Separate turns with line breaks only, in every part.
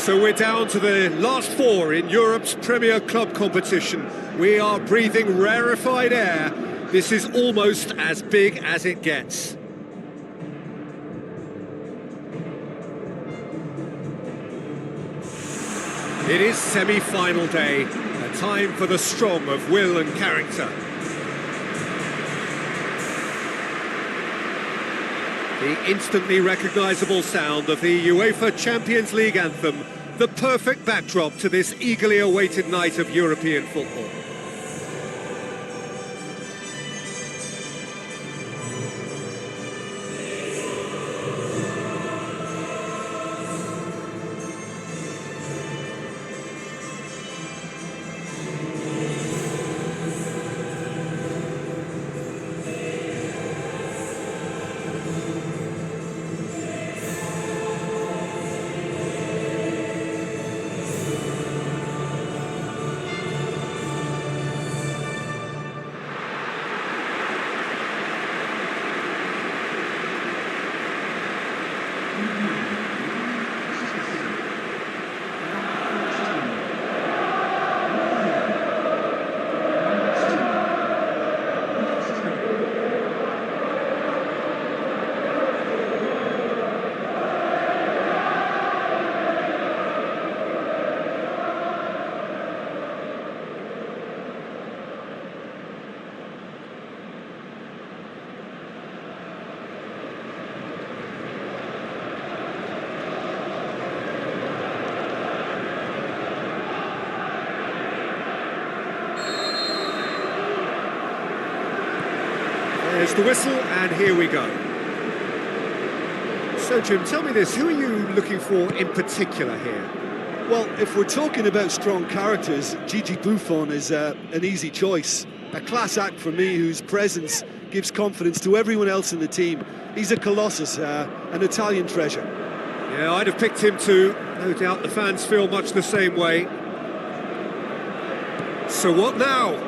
So we're down to the last four in Europe's Premier Club competition. We are breathing rarefied air. This is almost as big as it gets. It is semi-final day, a time for the strong of will and character. The instantly recognisable sound of the UEFA Champions League anthem, the perfect backdrop to this eagerly awaited night of European football. There's the whistle, and here we go. So, Jim, tell me this, who are you looking for in particular here?
Well, if we're talking about strong characters, Gigi Buffon is an easy choice. A class act for me whose presence gives confidence to everyone else in the team. He's a colossus, an Italian treasure.
Yeah, I'd have picked him too. No doubt the fans feel much the same way. So what now?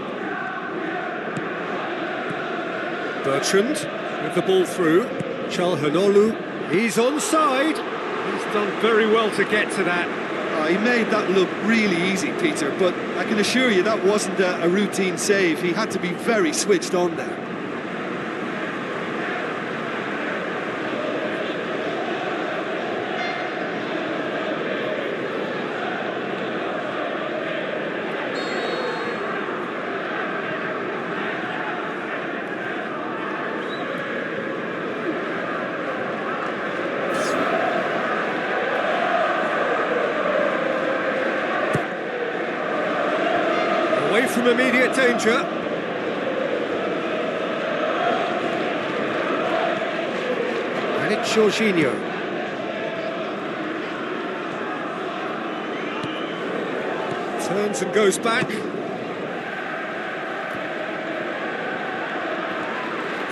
Bertrand with the ball through. Çalhanoğlu, he's onside. He's done very well to get to that.
He made that look really easy, Peter, but I can assure you that wasn't a routine save. He had to be very switched on there.
Away from immediate danger. And it's Jorginho. Turns and goes back.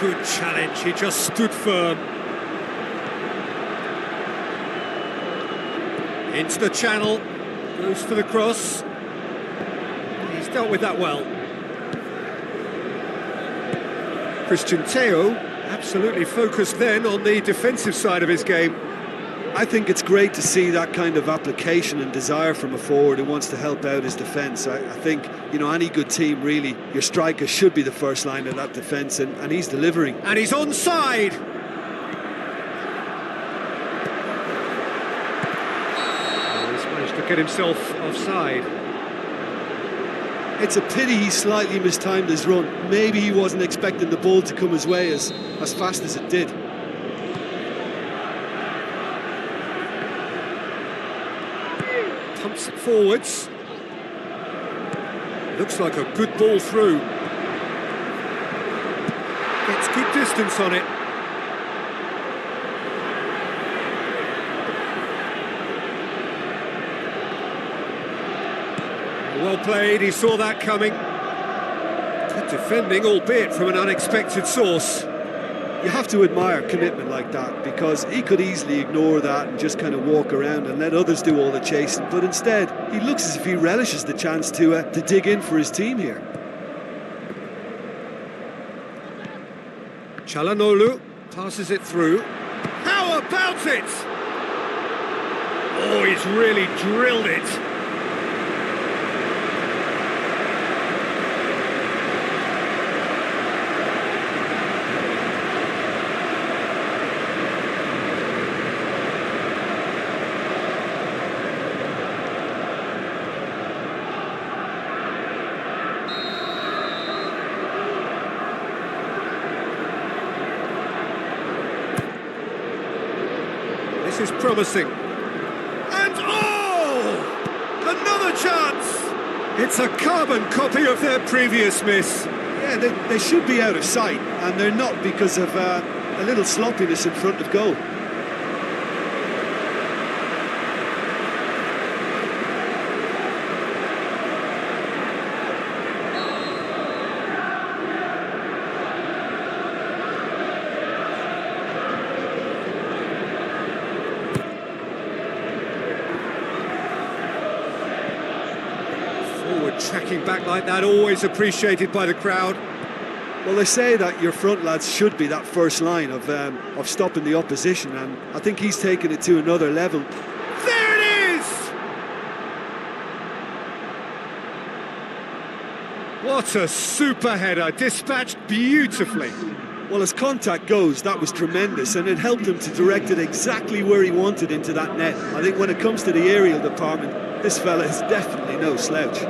Good challenge, he just stood firm. Into the channel, goes for the cross. He's dealt with that well. Christian Theo absolutely focused then on the defensive side of his game.
I think it's great to see that kind of application and desire from a forward who wants to help out his defence. I think, you know, any good team, really, your striker should be the first line of that defence, and he's delivering.
And he's onside! Oh, he's managed to get himself offside.
It's a pity he slightly mistimed his run. Maybe he wasn't expecting the ball to come his way as fast as it did.
Pumps it forwards. Looks like a good ball through. Gets good distance on it. Well played, he saw that coming. Good defending, albeit from an unexpected source.
You have to admire commitment like that, because he could easily ignore that and just kind of walk around and let others do all the chasing, but instead he looks as if he relishes the chance to dig in for his team here.
Çalhanoğlu passes it through. How about it? Oh, he he's really drilled it. This is promising. And oh! Another chance! It's a carbon copy of their previous miss.
Yeah, they should be out of sight, and they're not because of a little sloppiness in front of goal.
Forward tracking back like that, always appreciated by the crowd.
Well, they say that your front lads should be that first line of stopping the opposition, and I think he's taken it to another level.
There it is! What a super header, dispatched beautifully.
Well, as contact goes, that was tremendous, and it helped him to direct it exactly where he wanted into that net. I think when it comes to the aerial department, this fella is definitely no slouch.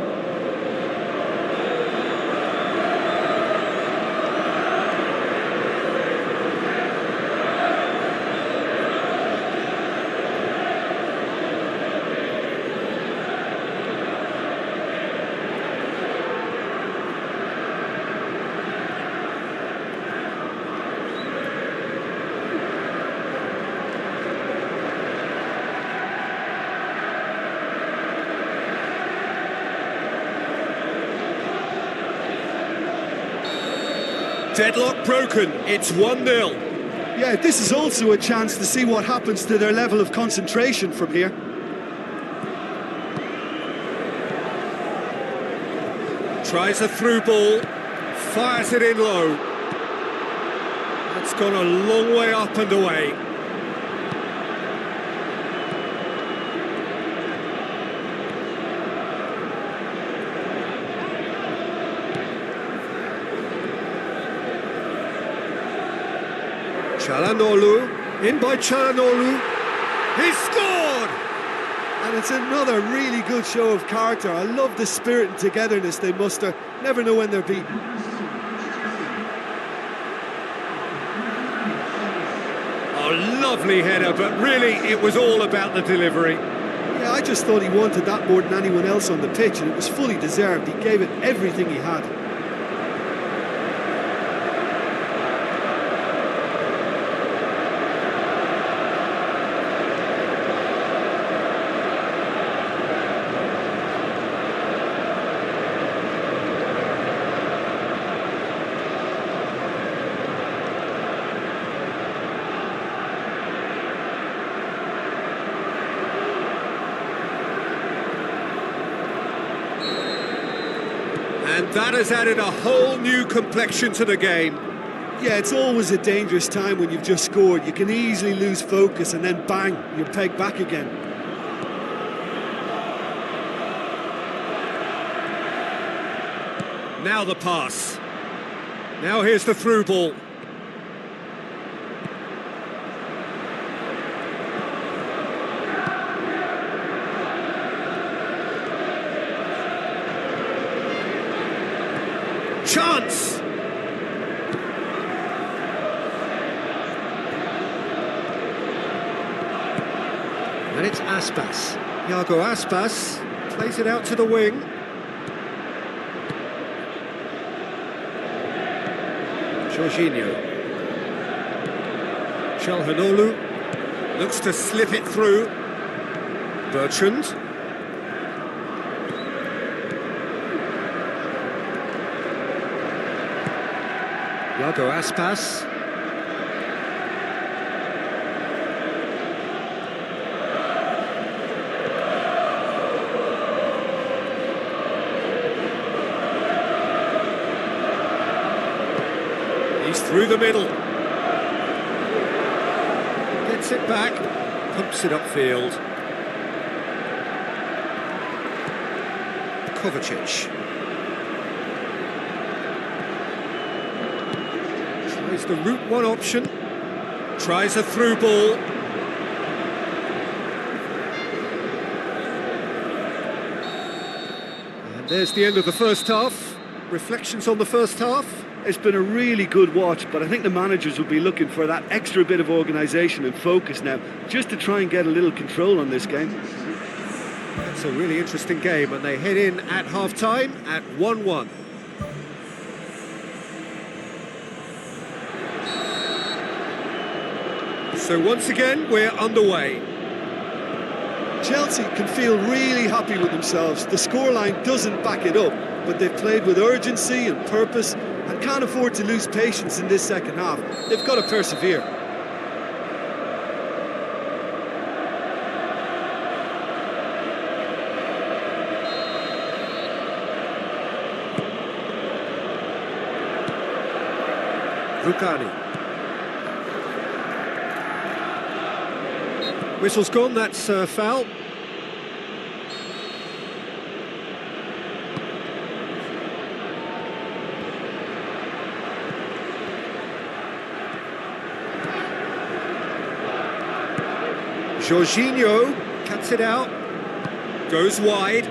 Deadlock broken, it's 1-0.
Yeah, this is also a chance to see what happens to their level of concentration from here.
Tries a through ball, fires it in low. That's gone a long way up and away. Çalhanoğlu, in by Çalhanoğlu, he scored!
And it's another really good show of character. I love the spirit and togetherness they muster. Never know when they're beaten.
Oh, lovely header, but really it was all about the delivery.
Yeah, I just thought he wanted that more than anyone else on the pitch, and it was fully deserved. He gave it everything he had.
And that has added a whole new complexion to the game.
Yeah, it's always a dangerous time when you've just scored. You can easily lose focus and then bang, you're pegged back again.
Now the pass. Now here's the through ball. Chance! And it's Aspas. Iago Aspas plays it out to the wing. Jorginho. Çalhanoğlu looks to slip it through. Bertrand. Iago Aspas. He's through the middle. Gets it back, pumps it upfield. Kovacic. Tries the route one option. Tries a through ball. And there's the end of the first half. Reflections on the first half?
It's been a really good watch, but I think the managers will be looking for that extra bit of organisation and focus now, just to try and get a little control on this game.
It's a really interesting game, and they head in at half-time at 1-1. So once again, we're underway.
Chelsea can feel really happy with themselves. The scoreline doesn't back it up, but they've played with urgency and purpose and can't afford to lose patience in this second half. They've got to persevere.
Rukani. Whistle's gone, that's foul. Jorginho cuts it out, goes wide.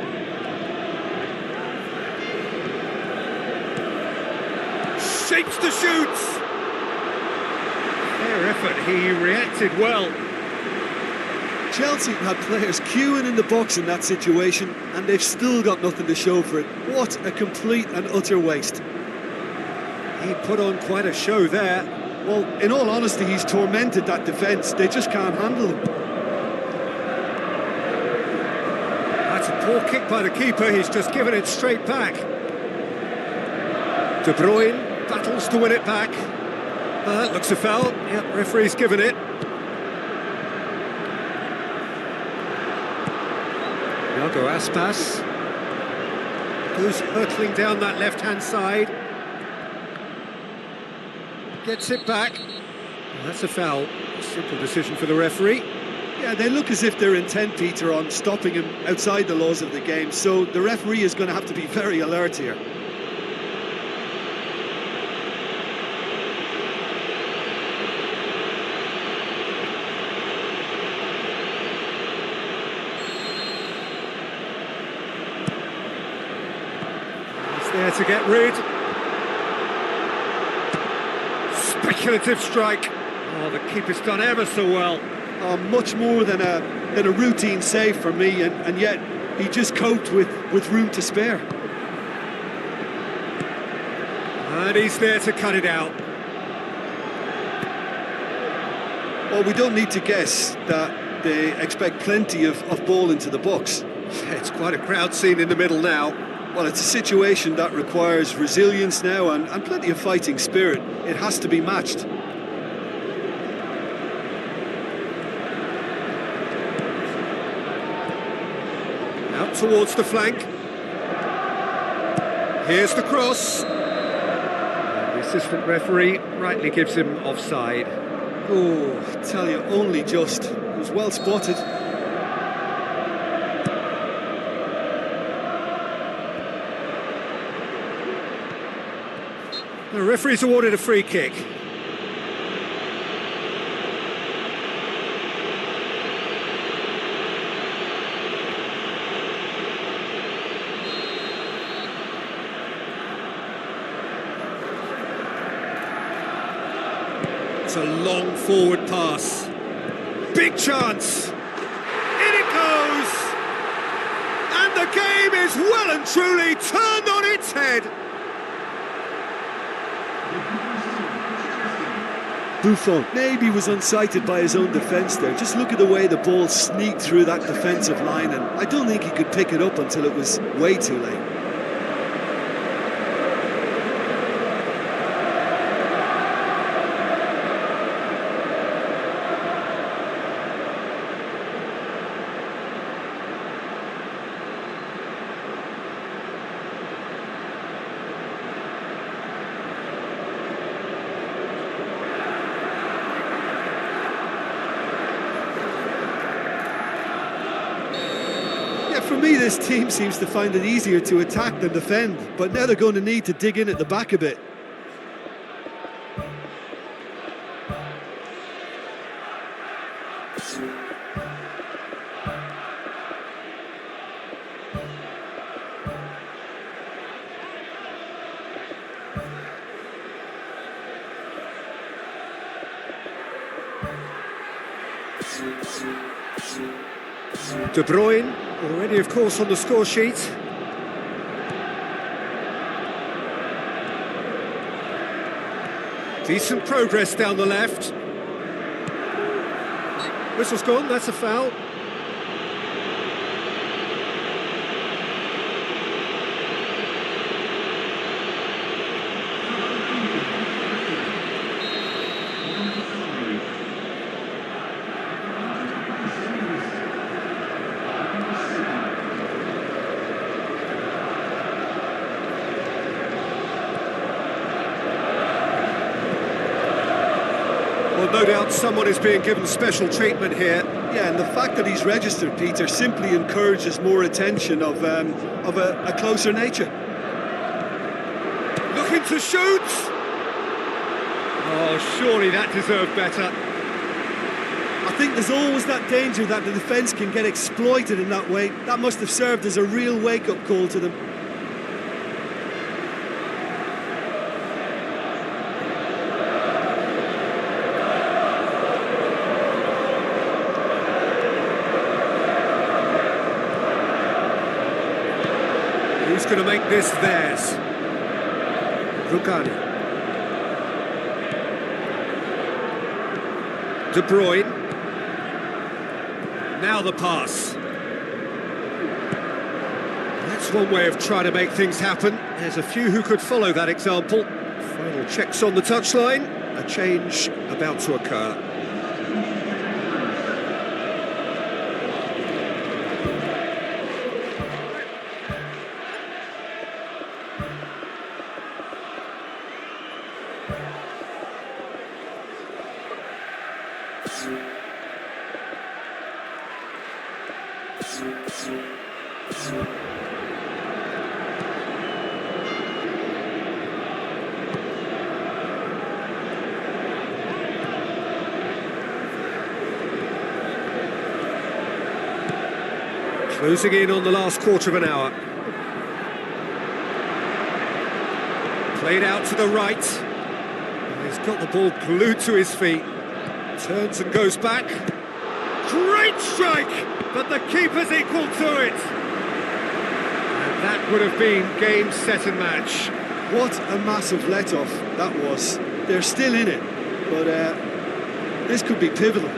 Shapes to shoot. Fair effort, he reacted well.
Chelsea had players queuing in the box in that situation, and they've still got nothing to show for it. What a complete and utter waste.
He put on quite a show there.
Well, in all honesty, he's tormented that defence. They just can't handle him.
That's a poor kick by the keeper, he's just given it straight back. De Bruyne battles to win it back. That looks a foul. Yep, referee's given it. Iago Aspas goes hurtling down that left-hand side. Gets it back. That's a foul. A simple decision for the referee.
Yeah, they look as if they're intent, Peter, on stopping him outside the laws of the game, so the referee is going to have to be very alert here.
He's there to get rid. Speculative strike. Oh, the keeper's done ever so well.
Much more than a routine save for me, and yet he just coped with room to spare.
And he's there to cut it out.
Well, we don't need to guess that they expect plenty of ball into the box.
It's quite a crowd scene in the middle now.
Well, it's a situation that requires resilience now and plenty of fighting spirit. It has to be matched.
Out towards the flank. Here's the cross. And the assistant referee rightly gives him offside.
Oh, I tell you, only just. It was well spotted.
The referee's awarded a free kick. It's a long forward pass. Big chance. In it goes. And the game is well and truly turned on its head.
Buffon maybe was unsighted by his own defence there. Just look at the way the ball sneaked through that defensive line, and I don't think he could pick it up until it was way too late. For me, this team seems to find it easier to attack than defend, but now they're going to need to dig in at the back a bit.
De Bruyne, already of course on the score sheet. Decent progress down the left. Whistle's gone, that's a foul. Well, no doubt someone is being given special treatment here.
Yeah, and the fact that he's registered, Peter, simply encourages more attention of a closer nature.
Looking to shoot! Oh, surely that deserved better.
I think there's always that danger that the defence can get exploited in that way. That must have served as a real wake-up call to them.
Who's going to make this theirs? Rugani. De Bruyne. Now the pass. That's one way of trying to make things happen. There's a few who could follow that example. Final checks on the touchline. A change about to occur. Closing in on the last quarter of an hour. Played out to the right. He's got the ball glued to his feet. Turns and goes back. Great strike! But the keeper's equal to it. And that would have been game, set and match.
What a massive let-off that was. They're still in it, but this could be pivotal.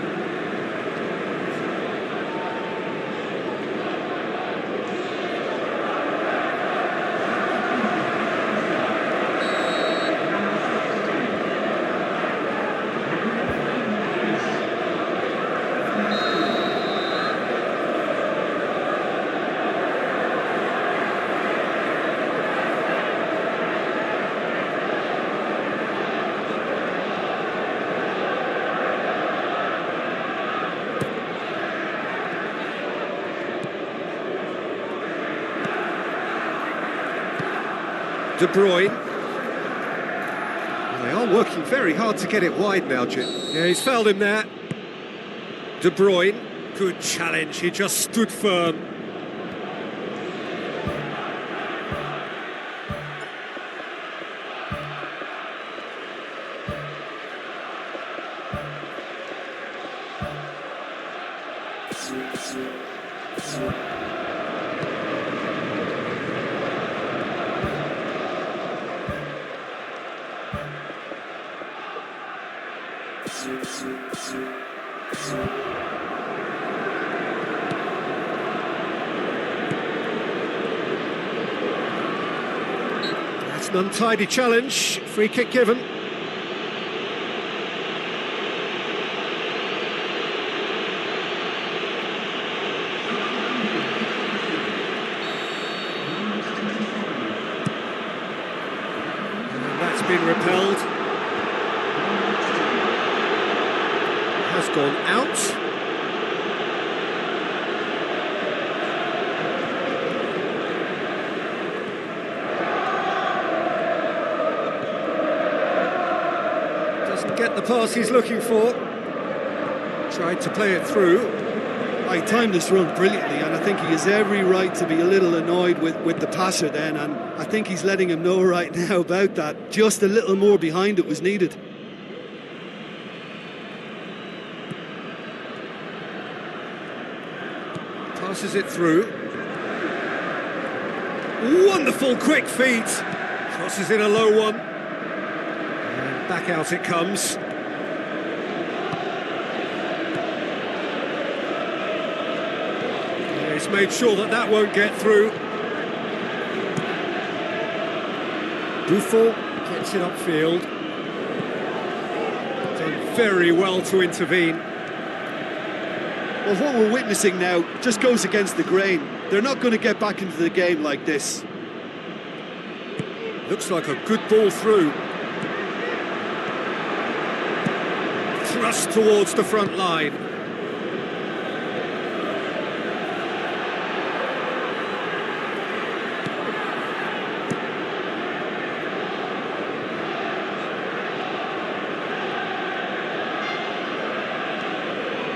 De Bruyne. Well, they are working very hard to get it wide now, Jim. Yeah, he's fouled him there. De Bruyne. Good challenge, he just stood firm. That's an untidy challenge. Free kick given. And that's been repelled. Has gone out. the pass he's looking for. Tried to play it through.
He timed this run brilliantly, and I think he has every right to be a little annoyed with the passer then, and I think he's letting him know right now about that. Just a little more behind it was needed.
Passes it through. Wonderful quick feet. Crosses in a low one. And back out it comes. He's made sure that won't get through. Buffon gets it upfield. Done very well to intervene.
Well, what we're witnessing now just goes against the grain. They're not going to get back into the game like this.
Looks like a good ball through. Thrust towards the front line.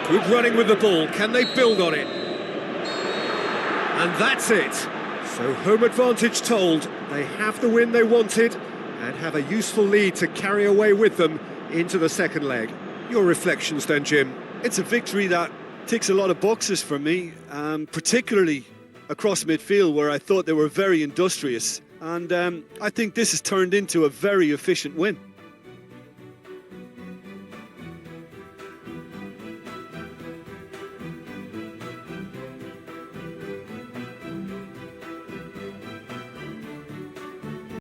Good running with the ball. Can they build on it? And that's it. So home advantage told. They have the win they wanted and have a useful lead to carry away with them into the second leg. Your reflections then, Jim?
It's a victory that ticks a lot of boxes for me, particularly across midfield where I thought they were very industrious. And I think this has turned into a very efficient win.